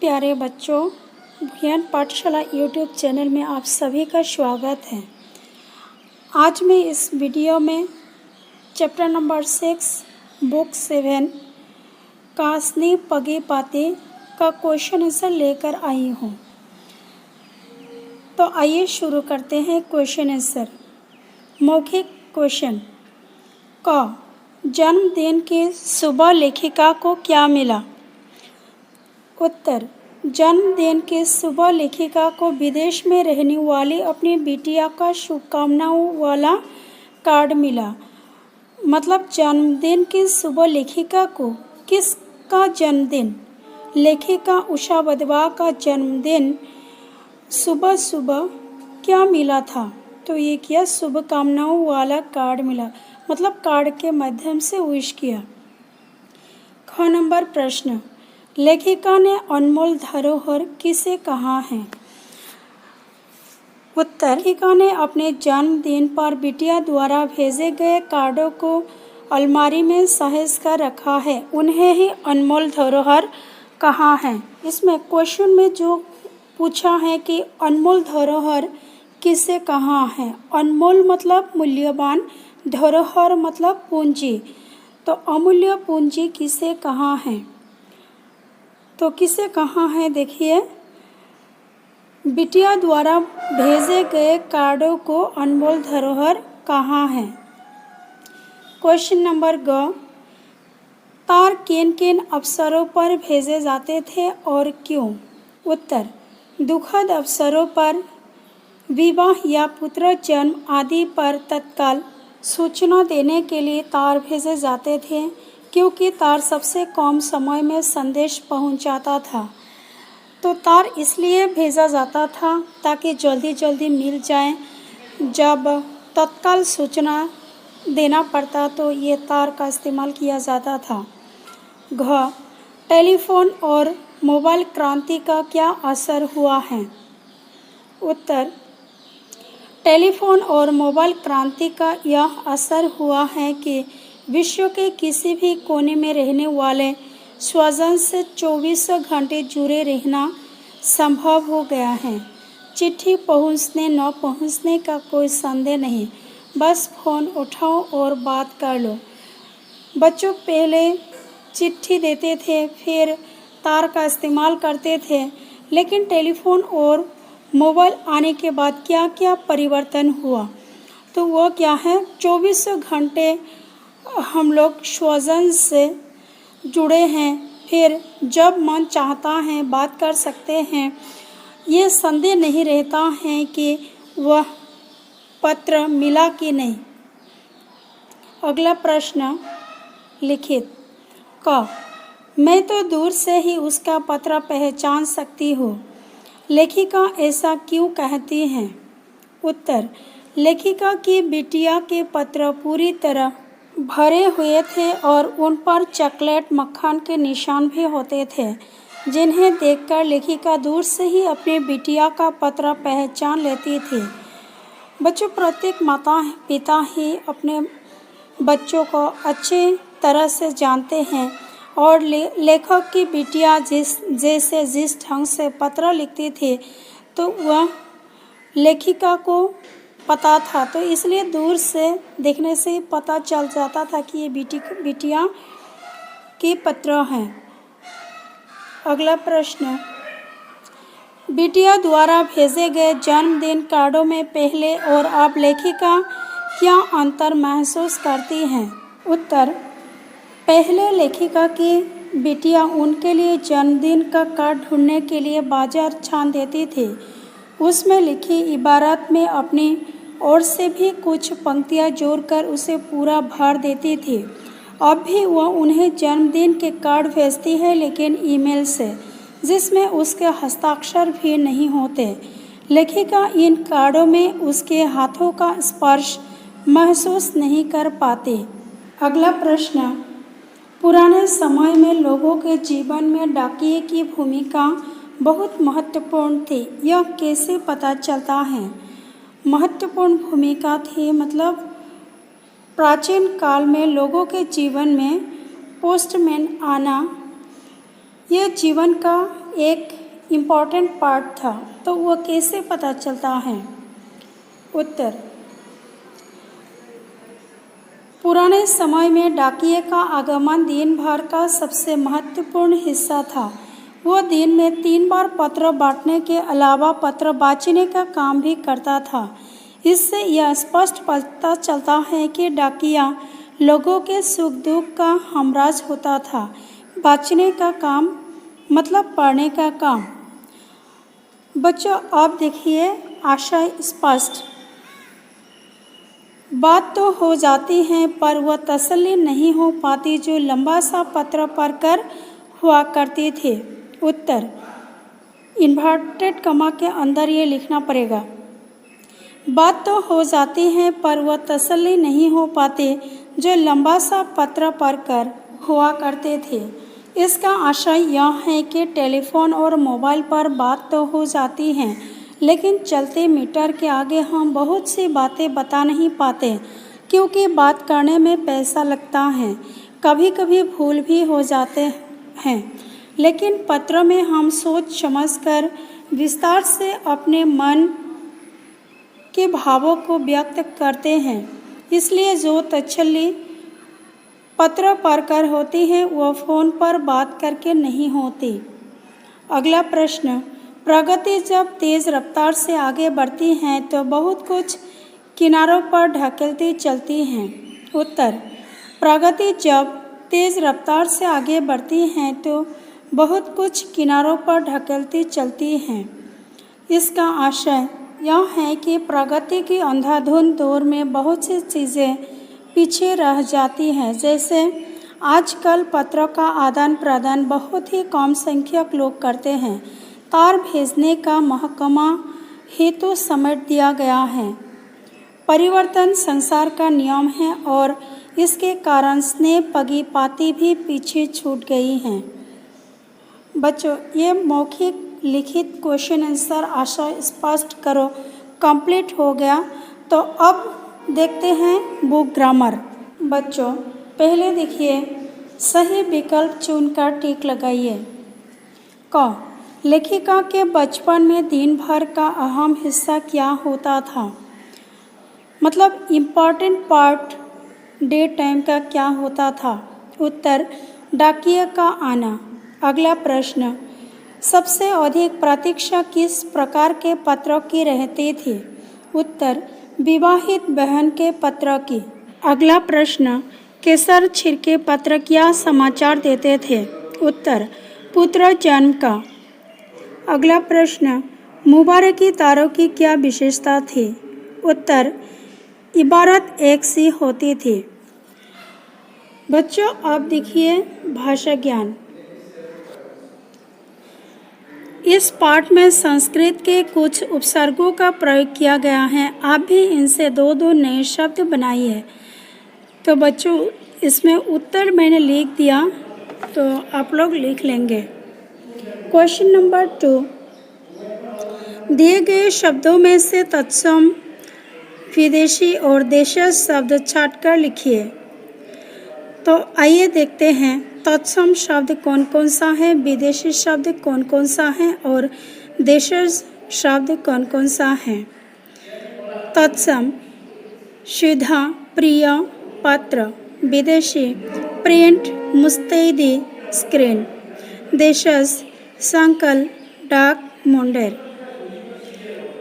प्यारे बच्चों, ज्ञान पाठशाला यूट्यूब चैनल में आप सभी का स्वागत है। आज मैं इस वीडियो में चैप्टर नंबर 6 बुक 7 कासनी पगे पाते का क्वेश्चन आंसर लेकर आई हूँ। तो आइए शुरू करते हैं क्वेश्चन आंसर। मौखिक क्वेश्चन का जन्मदिन की सुबह लेखिका को क्या मिला? उत्तर, जन्मदिन के सुबह लेखिका को विदेश में रहने वाली अपनी बिटिया का शुभकामनाओं वाला कार्ड मिला। मतलब जन्मदिन की सुबह लेखिका को किसका जन्मदिन? लेखिका उषा वधवा का जन्मदिन सुबह सुबह क्या मिला था? तो ये किया, शुभकामनाओं वाला कार्ड मिला। मतलब कार्ड के माध्यम से विश किया। ख नंबर प्रश्न, लेखिका ने अनमोल धरोहर किसे कहा है? उत्तर, लेखिका ने अपने जन्मदिन पर बिटिया द्वारा भेजे गए कार्डों को अलमारी में सहेज कर रखा है। उन्हें ही अनमोल धरोहर कहा है। इसमें क्वेश्चन में जो पूछा है कि अनमोल धरोहर किसे कहा है? अनमोल मतलब मूल्यवान, धरोहर मतलब पूंजी। तो अमूल्य पूंजी किसे कहा है? तो किसे कहा है? देखिए, बिटिया द्वारा भेजे गए कार्डों को अनमोल धरोहर कहा है। क्वेश्चन नंबर ग, तार किन किन अवसरों पर भेजे जाते थे और क्यों? उत्तर, दुखद अवसरों पर, विवाह या पुत्र जन्म आदि पर तत्काल सूचना देने के लिए तार भेजे जाते थे, क्योंकि तार सबसे कम समय में संदेश पहुंचाता था। तो तार इसलिए भेजा जाता था ताकि जल्दी जल्दी मिल जाए। जब तत्काल सूचना देना पड़ता तो ये तार का इस्तेमाल किया जाता था। घ, टेलीफोन और मोबाइल क्रांति का क्या असर हुआ है? उत्तर, टेलीफोन और मोबाइल क्रांति का यह असर हुआ है कि विश्व के किसी भी कोने में रहने वाले स्वजन से 24 घंटे जुड़े रहना संभव हो गया है। चिट्ठी पहुंचने न पहुंचने का कोई संदेह नहीं, बस फ़ोन उठाओ और बात कर लो। बच्चों पहले चिट्ठी देते थे, फिर तार का इस्तेमाल करते थे, लेकिन टेलीफोन और मोबाइल आने के बाद क्या क्या परिवर्तन हुआ? तो वो क्या है, 24 घंटे हम लोग स्वजन से जुड़े हैं, फिर जब मन चाहता है बात कर सकते हैं। ये संदेह नहीं रहता है कि वह पत्र मिला कि नहीं। अगला प्रश्न लिखित क, मैं तो दूर से ही उसका पत्र पहचान सकती हूँ। लेखिका ऐसा क्यों कहती हैं? उत्तर, लेखिका की बिटिया के पत्र पूरी तरह भरे हुए थे और उन पर चॉकलेट मक्खन के निशान भी होते थे, जिन्हें देखकर लेखिका दूर से ही अपनी बिटिया का पत्र पहचान लेती थी। बच्चों, प्रत्येक माता पिता ही अपने बच्चों को अच्छी तरह से जानते हैं और लेखक की बिटिया जिस ढंग से पत्र लिखती थी तो वह लेखिका को पता था। तो इसलिए दूर से देखने से पता चल जाता था कि ये बिटिया की पत्र हैं। अगला प्रश्न, बिटिया द्वारा भेजे गए जन्मदिन कार्डों में पहले और अब लेखिका क्या अंतर महसूस करती हैं? उत्तर, पहले लेखिका की बिटिया उनके लिए जन्मदिन का कार्ड ढूंढने के लिए बाजार छान देती थी। उसमें लिखी इबारत में अपनी ओर से भी कुछ पंक्तियाँ जोड़कर उसे पूरा भर देती थी। अब भी वह उन्हें जन्मदिन के कार्ड भेजती है, लेकिन ईमेल से, जिसमें उसके हस्ताक्षर भी नहीं होते। लेखिका इन कार्डों में उसके हाथों का स्पर्श महसूस नहीं कर पाती। अगला प्रश्न, पुराने समय में लोगों के जीवन में डाकिये की भूमिका बहुत महत्वपूर्ण थी। यह कैसे पता चलता है? महत्वपूर्ण भूमिका थी। मतलब प्राचीन काल में लोगों के जीवन में पोस्टमैन आना यह जीवन का एक इम्पॉर्टेंट पार्ट था। तो वह कैसे पता चलता है? उत्तर, पुराने समय में डाकिये का आगमन दिन भर का सबसे महत्वपूर्ण हिस्सा था। वह दिन में 3 बार पत्र बांटने के अलावा पत्र बाँचने का काम भी करता था। इससे यह स्पष्ट पता चलता है कि डाकिया लोगों के सुख दुख का हमराज होता था। बाँचने का काम मतलब पढ़ने का काम। बच्चों, आप देखिए आशय स्पष्ट। बात तो हो जाती है पर वह तसल्ली नहीं हो पाती जो लंबा सा पत्र पढ़कर हुआ करती थी। उत्तर, इन्वर्टेड कमा के अंदर ये लिखना पड़ेगा। बात तो हो जाती है पर वह तसल्ली नहीं हो पाती जो लंबा सा पत्र पढ़कर हुआ करते थे। इसका आशय यह है कि टेलीफोन और मोबाइल पर बात तो हो जाती है, लेकिन चलते मीटर के आगे हम बहुत सी बातें बता नहीं पाते, क्योंकि बात करने में पैसा लगता है। कभी कभी भूल भी हो जाते हैं, लेकिन पत्र में हम सोच समझकर विस्तार से अपने मन के भावों को व्यक्त करते हैं। इसलिए जो तसल्ली पत्र पढ़कर होती है वह फ़ोन पर बात करके नहीं होती। अगला प्रश्न, प्रगति जब तेज़ रफ्तार से आगे बढ़ती है तो बहुत कुछ किनारों पर ढकेलती चलती हैं। उत्तर, प्रगति जब तेज़ रफ्तार से आगे बढ़ती है तो बहुत कुछ किनारों पर ढकेलती चलती हैं। इसका आशय यह है कि प्रगति की अंधाधुंध दौर में बहुत सी चीज़ें पीछे रह जाती हैं। जैसे आजकल पत्रों का आदान प्रदान बहुत ही कम संख्यक लोग करते हैं। तार भेजने का महकमा हेतु समेट दिया गया है। परिवर्तन संसार का नियम है और इसके कारण स्नेह पगी पाती भी पीछे छूट गई हैं। बच्चों, ये मौखिक लिखित क्वेश्चन आंसर आशय स्पष्ट करो कंप्लीट हो गया। तो अब देखते हैं बुक ग्रामर। बच्चों, पहले देखिए, सही विकल्प चुनकर टिक लगाइए। क, लेखिका के बचपन में दिन भर का अहम हिस्सा क्या होता था? मतलब इम्पॉर्टेंट पार्ट डे टाइम का क्या होता था? उत्तर, डाकिये का आना। अगला प्रश्न, सबसे अधिक प्रतीक्षा किस प्रकार के पत्रों की रहती थी? उत्तर, विवाहित बहन के पत्र की। अगला प्रश्न, केसर छिड़के पत्र क्या समाचार देते थे? उत्तर, पुत्र जन्म का। अगला प्रश्न, मुबारकी तारों की क्या विशेषता थी? उत्तर, इबारत एक सी होती थी। बच्चों, आप देखिए भाषा ज्ञान। इस पाठ में संस्कृत के कुछ उपसर्गों का प्रयोग किया गया है। आप भी इनसे 2-2 नए शब्द बनाइए। तो बच्चों, इसमें उत्तर मैंने लिख दिया, तो आप लोग लिख लेंगे। क्वेश्चन नंबर 2, दिए गए शब्दों में से तत्सम, विदेशी और देशज शब्द छांटकर लिखिए। तो आइए देखते हैं तत्सम शब्द कौन कौन सा है, विदेशी शब्द कौन कौन सा है और देशज शब्द कौन कौन सा है। तत्सम, सुधा, प्रिय, पत्र। विदेशी, प्रिंट, मुस्तैदी, स्क्रीन। देशज, संकल, डाक, मुंडेर।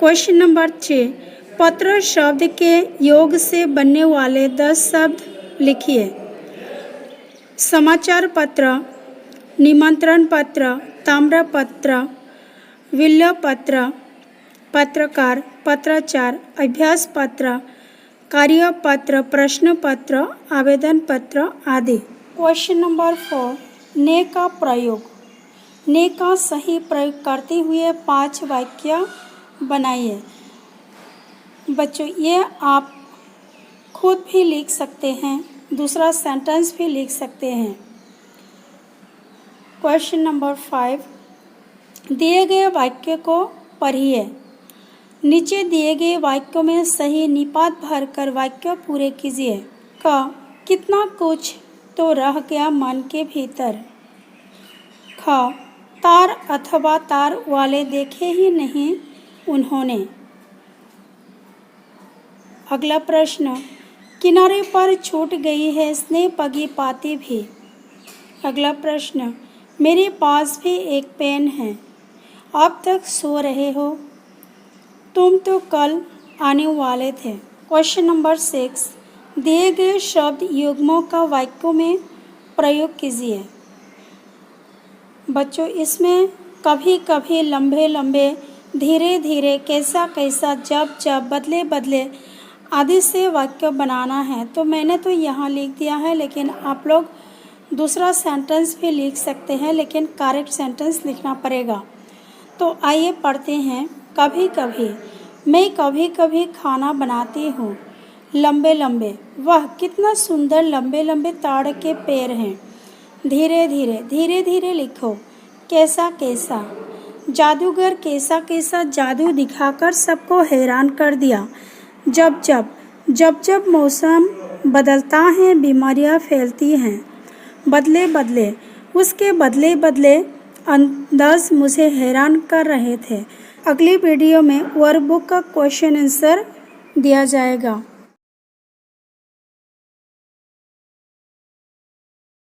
क्वेश्चन नंबर 6, पत्र शब्द के योग से बनने वाले 10 शब्द लिखिए। समाचार पत्र, निमंत्रण पत्र, ताम्रपत्र, विल्य पत्र, पत्रकार, पत्राचार, अभ्यास पत्र, कार्यपत्र, प्रश्न पत्र, आवेदन पत्र आदि। क्वेश्चन नंबर 4, ने का प्रयोग। ने का सही प्रयोग करते हुए 5 वाक्य बनाइए। बच्चों, ये आप खुद भी लिख सकते हैं, दूसरा सेंटेंस भी लिख सकते हैं। क्वेश्चन नंबर 5, दिए गए वाक्य को पढ़िए। नीचे दिए गए वाक्यों में सही निपात भरकर वाक्य पूरे कीजिए। क, कितना कुछ तो रह गया मन के भीतर। ख, तार अथवा तार वाले देखे ही नहीं उन्होंने। अगला प्रश्न, किनारे पर छूट गई है स्नेह पगी पाती भी। अगला प्रश्न, मेरे पास भी एक पेन है, अब तक सो रहे हो, तुम तो कल आने वाले थे। क्वेश्चन नंबर 6, दिए गए शब्द युग्मों का वाक्यों में प्रयोग कीजिए। बच्चों, इसमें कभी कभी, लंबे लंबे, धीरे धीरे, कैसा कैसा, जब जब, बदले बदले आदि से वाक्य बनाना है। तो मैंने तो यहाँ लिख दिया है, लेकिन आप लोग दूसरा सेंटेंस भी लिख सकते हैं, लेकिन करेक्ट सेंटेंस लिखना पड़ेगा। तो आइए पढ़ते हैं। कभी कभी, मैं कभी कभी खाना बनाती हूँ। लंबे लंबे, वह कितना सुंदर लंबे लंबे ताड़ के पेड़ हैं। धीरे धीरे, धीरे धीरे लिखो। कैसा कैसा, जादूगर कैसा कैसा जादू दिखाकर सबको हैरान कर दिया। जब जब, जब जब मौसम बदलता है बीमारियां फैलती हैं। बदले बदले, उसके बदले बदले अंदाज मुझे हैरान कर रहे थे। अगली वीडियो में वर्कबुक का क्वेश्चन आंसर दिया जाएगा।